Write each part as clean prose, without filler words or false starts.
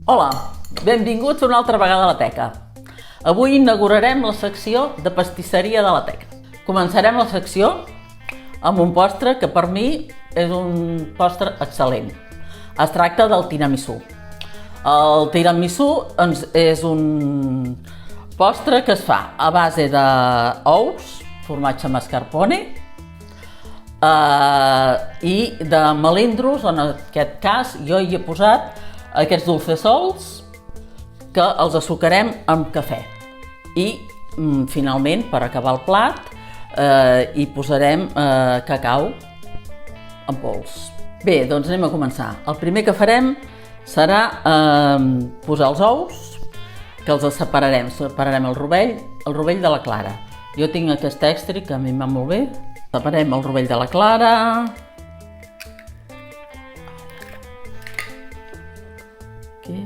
Hola, benvinguts una altra vegada a la Teca. Avui inaugurarem la secció de pastisseria de la Teca. Començarem la secció amb un postre que per mi és un postre excel·lent. Es tracta del tiramisú. El tiramisú és un postre que es fa a base d'ous, formatge mascarpone i de melindros, en aquest cas jo hi he posat aquests dolcesols que els assucarem amb cafè i finalment, per acabar el plat, hi posarem cacau en pols. Bé, doncs anem a començar. El primer que farem serà posar els ous, que els separarem el rovell de la clara. Jo tinc aquest extra que a mi em va molt bé. Separem el rovell de la clara. Aquí.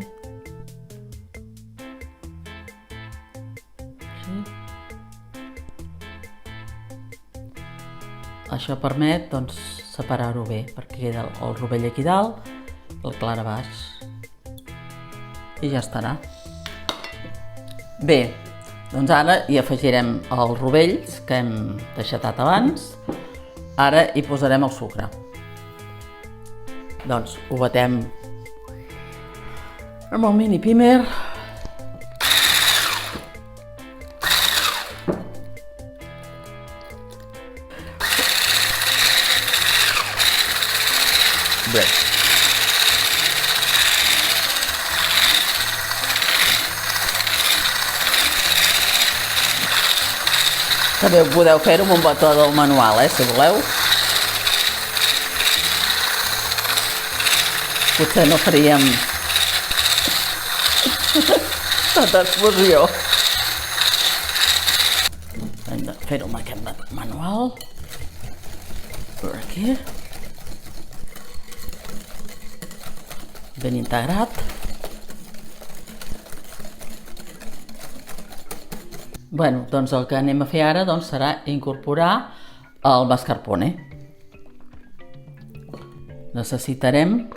Així. Això permet, doncs, separar-ho bé, perquè queda el rovell aquí dalt, el clara baix. I ja estarà. Bé, doncs ara hi afegirem els rovells que hem deixatat abans. Ara hi posarem el sucre. Doncs ho batem amb el mini pimer. Bé. També podeu fer-ho amb un batedor manual, si voleu. Potser no faríem tanta explosió. Hem de fer-ho amb aquest manual. Per aquí. Ben integrat. Bueno, doncs el que anem a fer ara serà incorporar el mascarpone. Necessitarem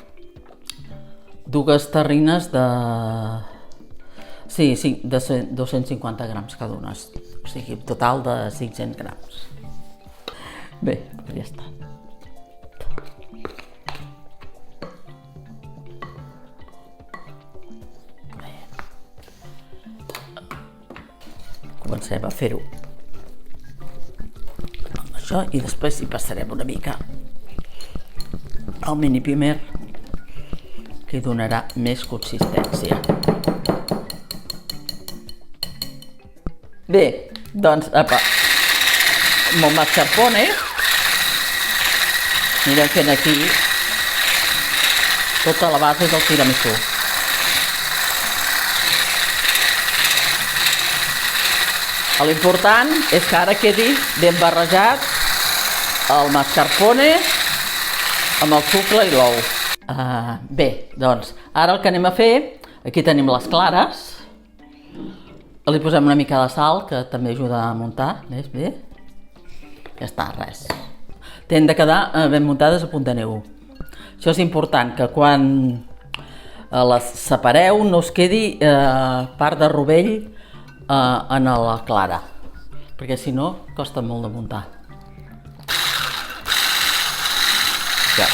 dues terrines de 250 grams cada una, o sigui, un total de 500 grams. Bé, ja està. Comencem a fer-ho amb això i després hi passarem una mica el mini pimer, que hi donarà més consistència. Bé, doncs amb el mascarpone anirem fent aquí tota la base del tiramisú. L'important és que ara quedi ben barrejat el mascarpone amb el sucre i l'ou. Bé, doncs, ara el que anem a fer, aquí tenim les clares. Li posem una mica de sal, que també ajuda a muntar més bé. Ja està, res. Tenen de quedar ben muntades a punt de neu. Això és important, que quan les separeu no us quedi part de rovell en la clara, perquè si no costa molt de muntar. Ja.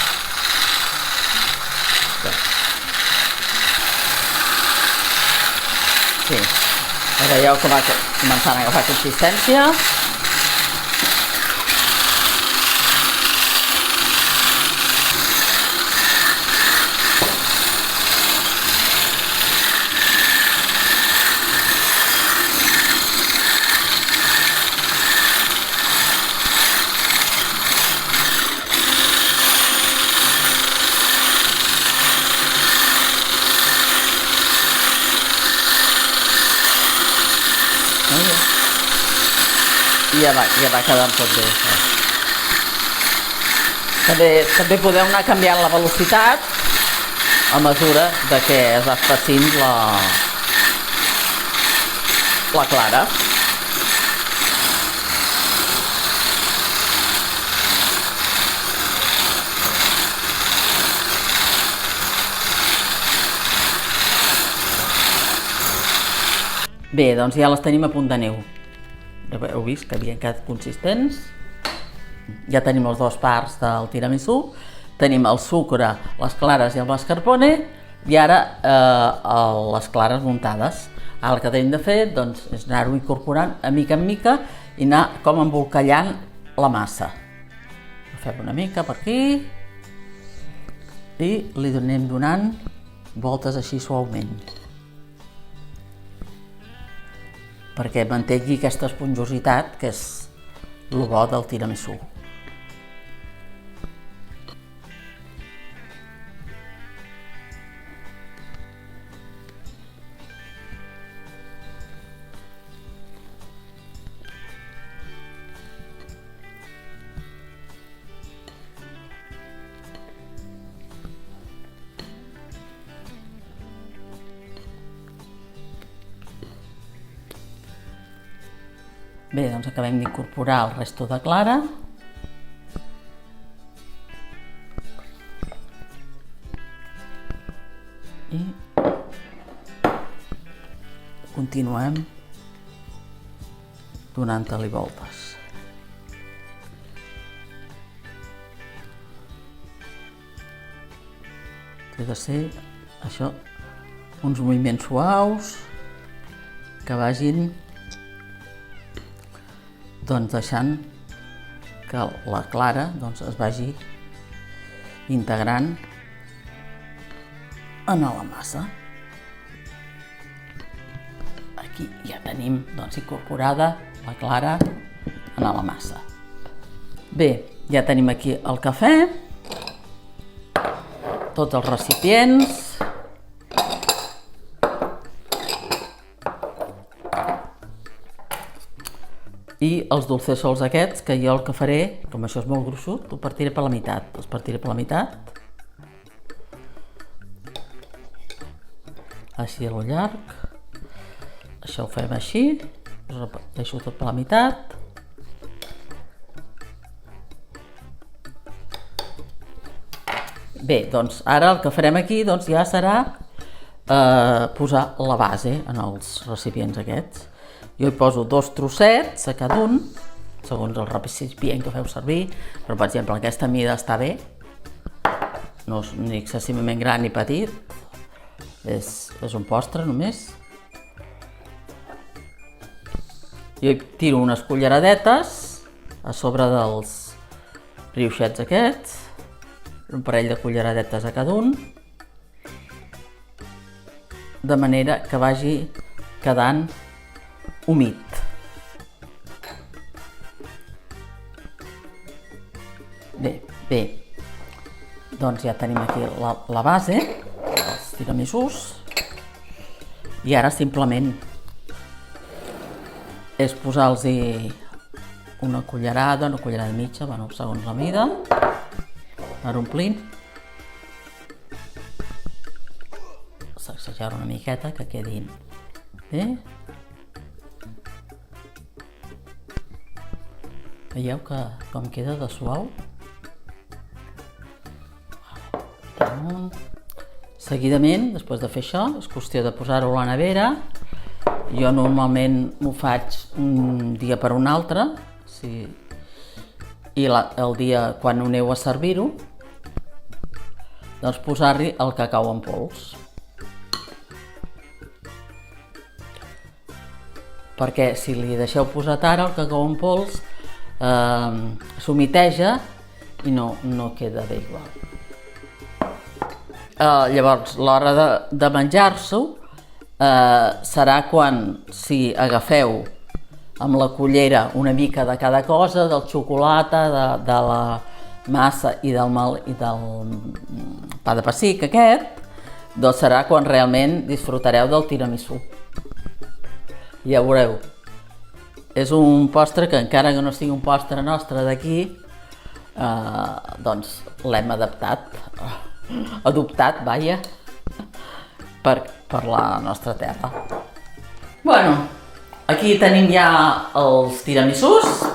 Sí, ara veieu que va començant a agafar consistència. I ja va quedant tot bé. També podeu anar canviant la velocitat a mesura de que es va espessint la clara. Bé, doncs ja les tenim a punt de neu. Heu vist que havien quedat consistents. Ja tenim les dues parts del tiramisú. Tenim el sucre, les clares i el mascarpone, i ara les clares muntades. Ara el que tenim de fer doncs, és anar-ho incorporant a mica en mica i anar com embolcallant la massa. Ho fem una mica per aquí i li anem donant voltes així suaument perquè mantingui aquesta esponjositat que és el bo del tiramisú. Bé, doncs acabem d'incorporar el resto de clara. I continuem donant-li voltes. Té de ser això, uns moviments suaus que vagin deixant que la clara es vagi integrant en la massa. Aquí ja tenim incorporada la clara en la massa. Bé, ja tenim aquí el cafè, tots els recipients. I els dolcessols aquests, que jo el que faré, com això és molt gruixut, ho partiré per la meitat. Els partiré per la meitat. Així a lo llarg. Això ho fem així. Ho reparteixo tot per la meitat. Bé, doncs ara el que farem aquí ja serà posar la base en els recipients aquests. Jo hi poso 2 trossets a cada un, segons el recipient que feu servir, però per exemple aquesta mida està bé, no és ni excessivament gran ni petit, és un postre només. Jo hi tiro unes culleradetes a sobre dels brioixets aquests, un parell de culleradetes a cada un, de manera que vagi quedant humit. Bé, doncs ja tenim aquí la base, els tiramisús, i ara simplement és posar-los una cullerada mitja, segons la mida, anar omplint, sacsejar una miqueta que quedin bé. Veieu com queda de suau? Seguidament, després de fer això, és qüestió de posar-ho a la nevera. Jo normalment m'ho faig un dia per un altre, i el dia quan ho aneu a servir-ho, doncs posar-hi el cacau en pols. Perquè si li deixeu posat ara el cacau en pols, s'humiteja i no queda bé igual. Llavors, l'hora de menjar-s'ho serà quan, si agafeu amb la cullera una mica de cada cosa, del xocolata, de la massa i del pa de pessic aquest, doncs serà quan realment disfrutareu del tiramisú. Ja veureu. És un postre que, encara que no sigui un postre nostre d'aquí, doncs l'hem adoptat, per la nostra terra. Bueno, aquí tenim ja els tiramisús.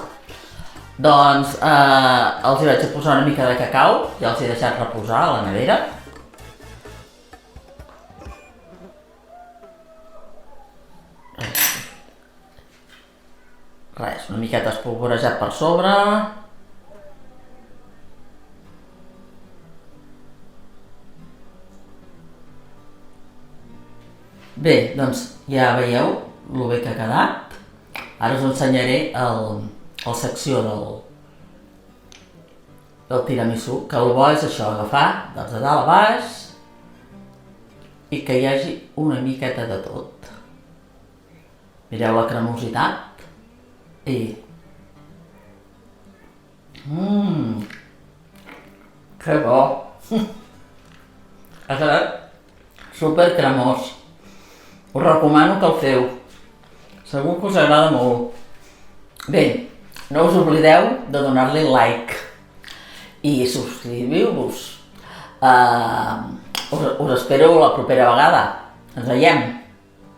Doncs els hi vaig posar una mica de cacau, ja els he deixat reposar a la nevera. Res, una miqueta espolvorejat per sobre. Bé, doncs ja veieu el bé que ha quedat. Ara us ensenyaré la secció del tiramisú, que el bo és això, agafar de dalt a baix i que hi hagi una miqueta de tot. Mireu la cremositat i... Que bo! Ha quedat super cremós. Us recomano que el feu. Segur que us agrada molt. Bé, no us oblideu de donar-li like i subscriviu-vos. Us espero la propera vegada. Ens veiem.